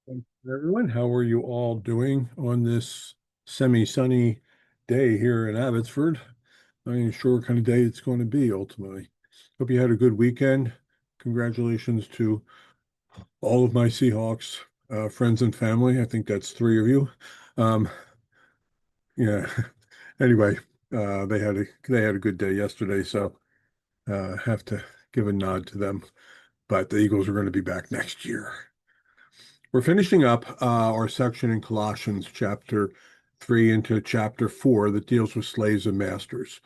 Hey, everyone, how are you all doing on this semi-sunny day here in Abbotsford? I ain't sure what kind of day it's going to be ultimately. Hope you had a good weekend. Congratulations to all of my Seahawks friends and family. I think that's three of you. Um, yeah. Anyway, they had a good day yesterday, so have to give a nod to them. But the Eagles are going to be back next year. We're finishing up our section in Colossians chapter 3 into chapter 4 that deals with slaves and masters.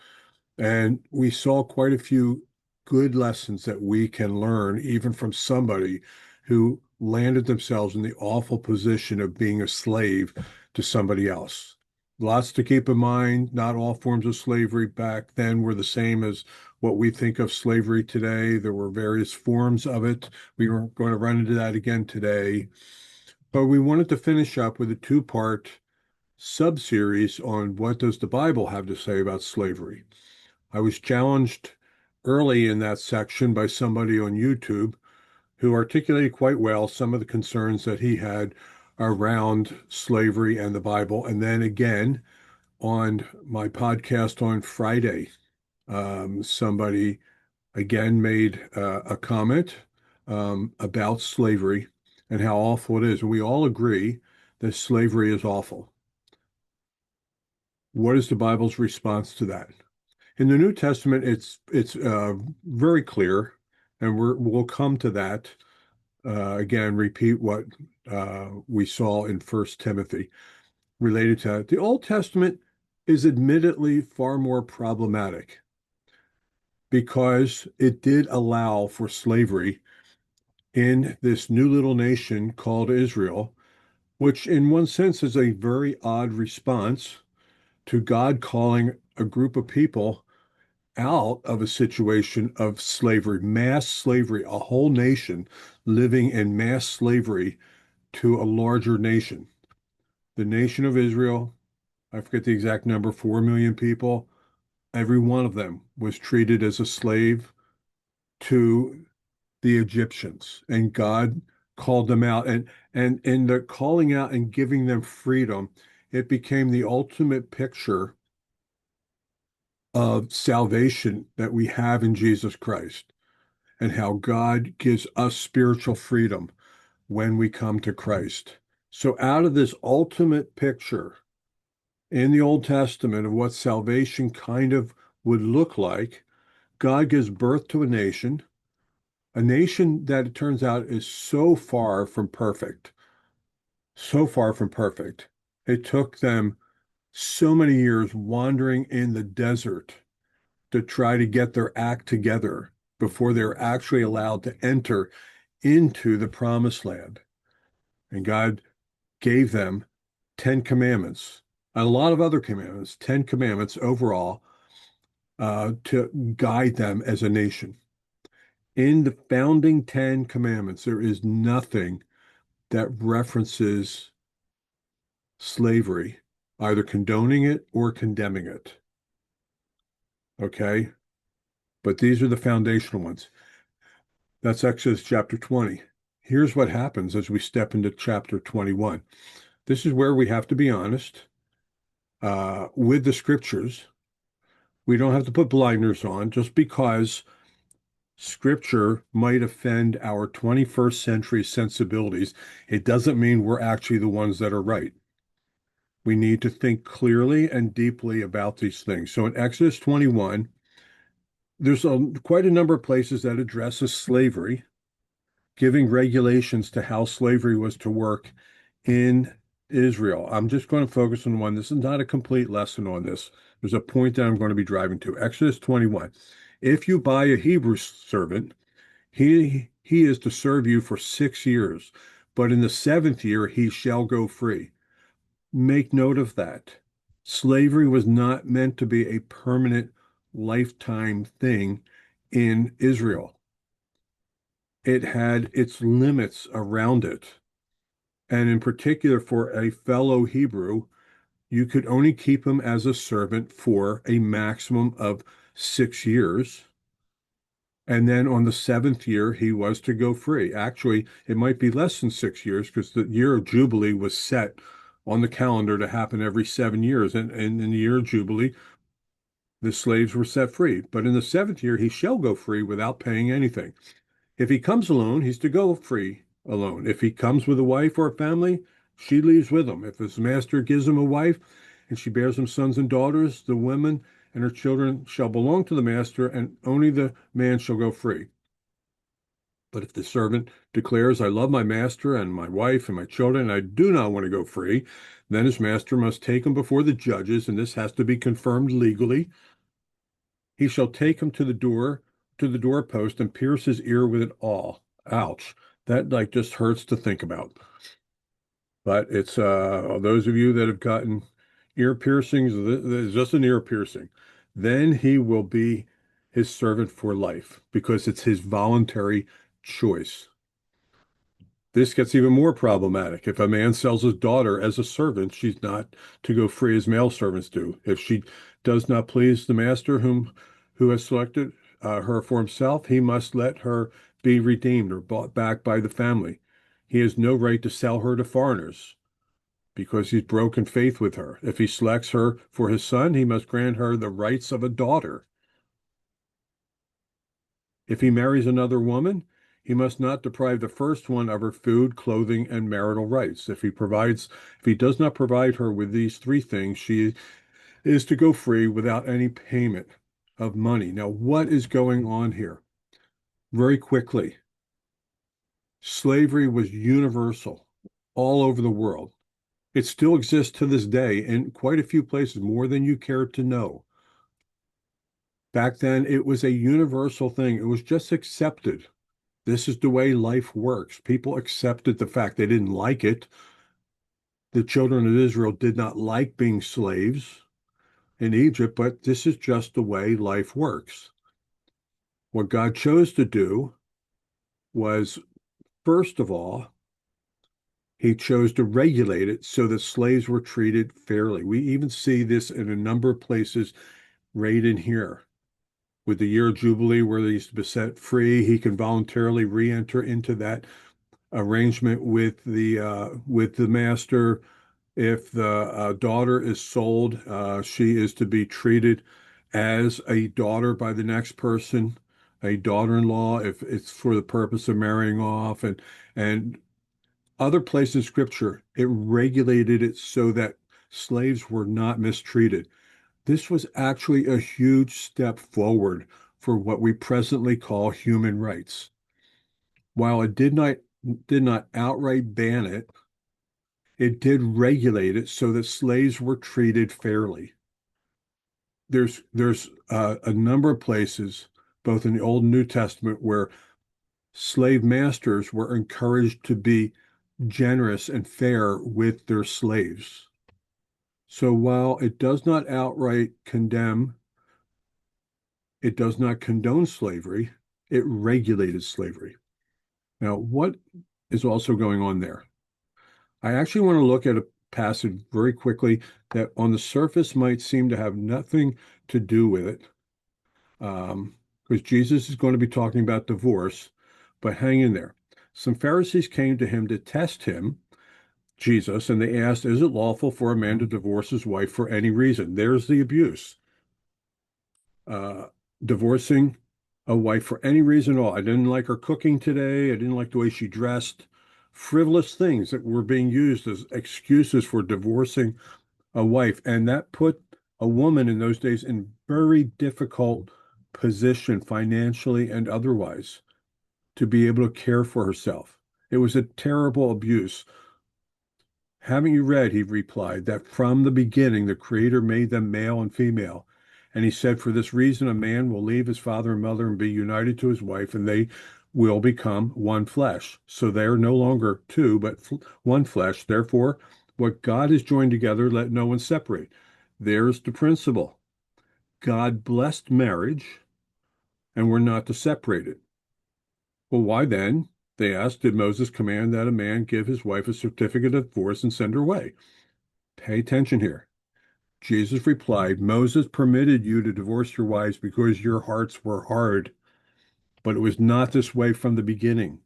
And we saw quite a few good lessons that we can learn even from somebody who landed themselves in the awful position of being a slave to somebody else. Lots to keep in mind. Not all forms of slavery back then were the same as what we think of slavery today. There were various forms of it. We weren't going to run into that again today. But we wanted to finish up with a two-part sub-series on what does the Bible have to say about slavery. I was challenged early in that section by somebody on YouTube who articulated quite well some of the concerns that he had around slavery and the Bible. And then again, on my podcast on Friday, somebody again made a comment about slavery and how awful it is. And we all agree that slavery is awful. What is the Bible's response to that? In the New Testament, it's very clear, and we'll come to that again. Repeat what we saw in First Timothy related to that. The Old Testament is admittedly far more problematic because it did allow for slavery in this new little nation called Israel, which in one sense is a very odd response to God calling a group of people out of a situation of slavery, mass slavery, a whole nation living in mass slavery to a larger nation. The nation of Israel, I forget the exact number, 4 million people, every one of them was treated as a slave to the Egyptians, and God called them out. And in the calling out and giving them freedom, it became the ultimate picture of salvation that we have in Jesus Christ and how God gives us spiritual freedom when we come to Christ. So, out of this ultimate picture in the Old Testament of what salvation kind of would look like, God gives birth to a nation that it turns out is so far from perfect, so far from perfect. It took them so many years wandering in the desert to try to get their act together before they're actually allowed to enter into the promised land. And God gave them 10 commandments, a lot of other commandments, 10 commandments overall, to guide them as a nation. In the founding 10 commandments, there is nothing that references slavery, either condoning it or condemning it. Okay? But these are the foundational ones. That's Exodus chapter 20. Here's what happens as we step into chapter 21. This is where we have to be honest with the scriptures. We don't have to put blinders on just because scripture might offend our 21st century sensibilities. It doesn't mean we're actually the ones that are right. We need to think clearly and deeply about these things. So in Exodus 21, there's quite a number of places that addresses slavery, giving regulations to how slavery was to work in Israel. I'm just going to focus on one. This is not a complete lesson on this. There's a point that I'm going to be driving to. Exodus 21. If you buy a Hebrew servant, he is to serve you for 6 years, but in the seventh year he shall go free. Make note of that. Slavery was not meant to be a permanent lifetime thing in Israel. It had its limits around it. And in particular, for a fellow Hebrew, you could only keep him as a servant for a maximum of 6 years. And then on the seventh year, he was to go free. Actually, it might be less than 6 years because the year of Jubilee was set on the calendar to happen every 7 years. And in the year of Jubilee, the slaves were set free. But in the seventh year, he shall go free without paying anything. If he comes alone, he's to go free alone. If he comes with a wife or a family, she leaves with him. If his master gives him a wife and she bears him sons and daughters, the women and her children shall belong to the master, and only the man shall go free. But if the servant declares, I love my master and my wife and my children, and I do not want to go free, then his master must take him before the judges, and this has to be confirmed legally. He shall take him to the doorpost, and pierce his ear with an awl. Ouch. That like just hurts to think about. But it's those of you that have gotten ear piercings, just an ear piercing. Then he will be his servant for life because it's his voluntary choice. This gets even more problematic. If a man sells his daughter as a servant, she's not to go free as male servants do. If she does not please the master who has selected her for himself, he must let her be redeemed or bought back by the family. He has no right to sell her to foreigners because he's broken faith with her. If he selects her for his son, he must grant her the rights of a daughter. If he marries another woman, he must not deprive the first one of her food, clothing, and marital rights. If he does not provide her with these three things, she is to go free without any payment of money. Now, what is going on here? Very quickly, slavery was universal all over the world. It still exists to this day in quite a few places, more than you care to know. Back then, it was a universal thing. It was just accepted. This is the way life works. People accepted the fact they didn't like it. The children of Israel did not like being slaves in Egypt, but this is just the way life works. What God chose to do was, first of all, he chose to regulate it so that slaves were treated fairly. We even see this in a number of places right in here. With the year of Jubilee, where they used to be set free, he can voluntarily re-enter into that arrangement with the master. If the daughter is sold, she is to be treated as a daughter by the next person, a daughter-in-law, if it's for the purpose of marrying off, and other places in Scripture, it regulated it so that slaves were not mistreated. This was actually a huge step forward for what we presently call human rights. While it did not outright ban it, it did regulate it so that slaves were treated fairly. There's a number of places, both in the Old and New Testament, where slave masters were encouraged to be generous and fair with their slaves. So while it does not outright condemn, it does not condone slavery, it regulated slavery. Now, what is also going on there? I actually want to look at a passage very quickly that on the surface might seem to have nothing to do with it, because Jesus is going to be talking about divorce, but hang in there. Some Pharisees came to him to test him, Jesus, and they asked, is it lawful for a man to divorce his wife for any reason? There's the abuse. Uh, Divorcing a wife for any reason at all. I didn't like her cooking today. I didn't like the way she dressed. Frivolous things that were being used as excuses for divorcing a wife. And that put a woman in those days in very difficult position financially and otherwise to be able to care for herself. It was a terrible abuse. Haven't you read, he replied, that from the beginning the Creator made them male and female? And he said, for this reason, a man will leave his father and mother and be united to his wife, and they will become one flesh. So they are no longer two, but one flesh. Therefore, what God has joined together, let no one separate. There's the principle. God blessed marriage, and we're not to separate it. Well, why then, they asked, did Moses command that a man give his wife a certificate of divorce and send her away? Pay attention here. Jesus replied, Moses permitted you to divorce your wives because your hearts were hard. but it was not this way from the beginning.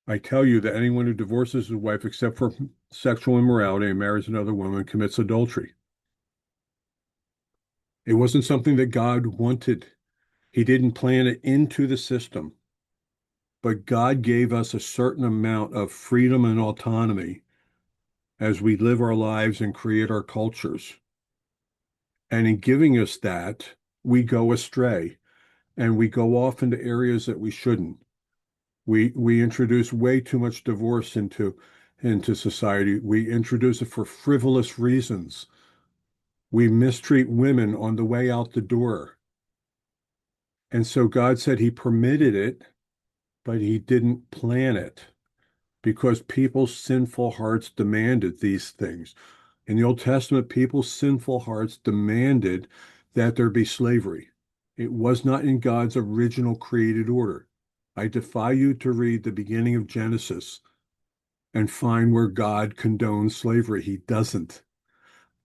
I tell you that anyone who divorces his wife except for sexual immorality and marries another woman commits adultery. It wasn't something that God wanted. He didn't plan it into the system, but God gave us a certain amount of freedom and autonomy as we live our lives and create our cultures. And in giving us that, we go astray and we go off into areas that we shouldn't. We introduce way too much divorce into society. We introduce it for frivolous reasons. We mistreat women on the way out the door. And so God said he permitted it, but he didn't plan it because people's sinful hearts demanded these things. In the Old Testament, people's sinful hearts demanded that there be slavery. It was not in God's original created order. I defy you to read the beginning of Genesis and find where God condones slavery. He doesn't.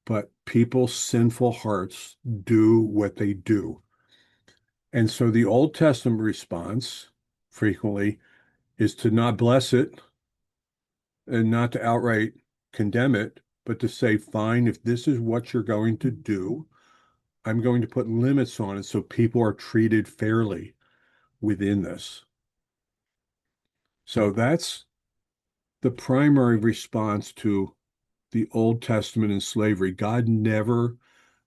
But people's sinful hearts do what they do. And so the Old Testament response frequently is to not bless it and not to outright condemn it, but to say, fine, if this is what you're going to do, I'm going to put limits on it so people are treated fairly within this. So that's the primary response to the Old Testament and slavery. God never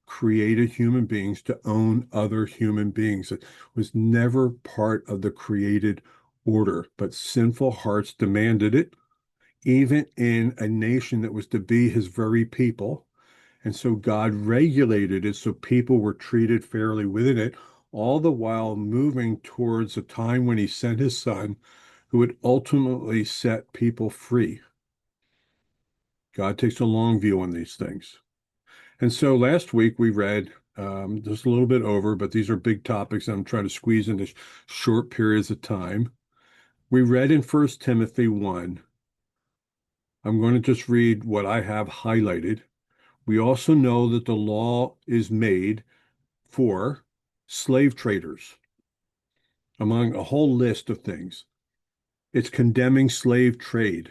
created human beings to own other human beings. It was never part of the created order, but sinful hearts demanded it, even in a nation that was to be his very people. And so God regulated it so people were treated fairly within it, all the while moving towards a time when he sent his son, who would ultimately set people free. God takes a long view on these things. And so last week we read just a little bit over, but these are big topics I'm trying to squeeze into short periods of time. We read in 1 Timothy 1. I'm going to just read what I have highlighted. We also know that the law is made for slave traders, among a whole list of things. It's condemning slave trade,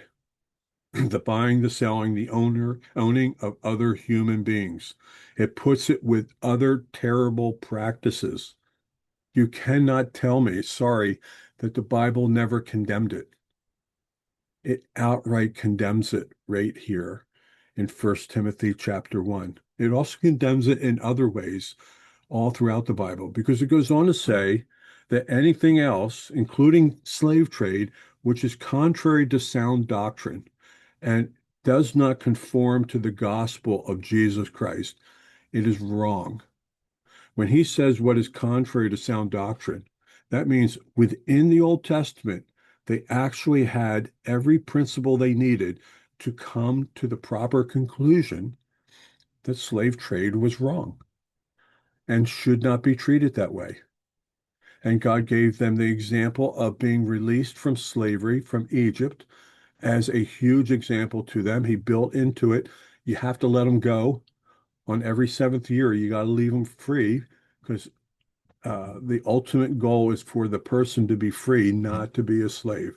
the buying, the selling, the owning of other human beings. It puts it with other terrible practices. You cannot tell me, sorry, that the Bible never condemned it. It outright condemns it right here in 1 Timothy chapter 1. It also condemns it in other ways all throughout the Bible because it goes on to say that anything else, including slave trade, which is contrary to sound doctrine and does not conform to the gospel of Jesus Christ, it is wrong. When he says what is contrary to sound doctrine, that means within the Old Testament, they actually had every principle they needed to come to the proper conclusion that slave trade was wrong and should not be treated that way. And God gave them the example of being released from slavery from Egypt as a huge example to them. He built into it, you have to let them go on every seventh year. You got to leave them free because the ultimate goal is for the person to be free, not to be a slave.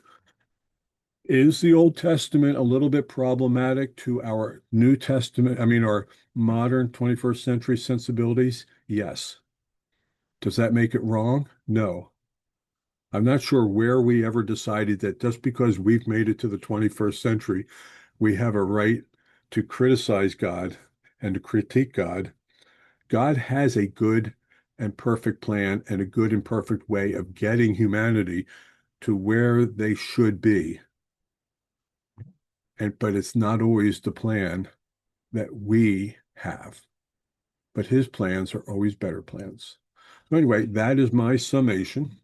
Is the Old Testament a little bit problematic to our New Testament, I mean, our modern 21st century sensibilities? Yes. Does that make it wrong? No. I'm not sure where we ever decided that just because we've made it to the 21st century, we have a right to criticize God and to critique God. God has a good and perfect plan and a good and perfect way of getting humanity to where they should be. But it's not always the plan that we have. But his plans are always better plans. So anyway, that is my summation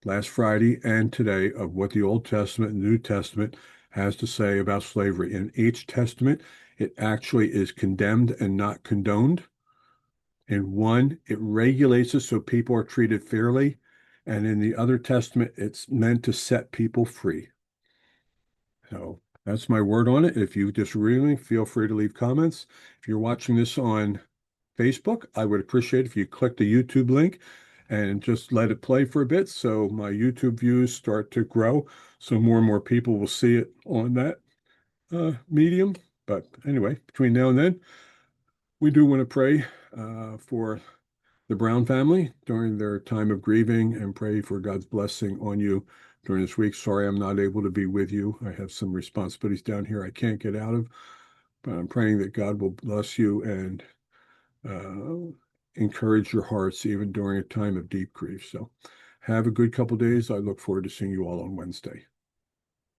last Friday and today of what the Old Testament and New Testament has to say about slavery. In each testament, it actually is condemned and not condoned. In one, it regulates it so people are treated fairly. And in the other testament, it's meant to set people free. So that's my word on it. If you disagree with me, feel free to leave comments. If you're watching this on Facebook, I would appreciate if you click the YouTube link and just let it play for a bit so my YouTube views start to grow, so more and more people will see it on that medium. But anyway, between now and then, we do want to pray for the Brown family during their time of grieving and pray for God's blessing on you during this week. Sorry, I'm not able to be with you. I have some responsibilities down here I can't get out of, but I'm praying that God will bless you and encourage your hearts even during a time of deep grief. So have a good couple days. I look forward to seeing you all on Wednesday.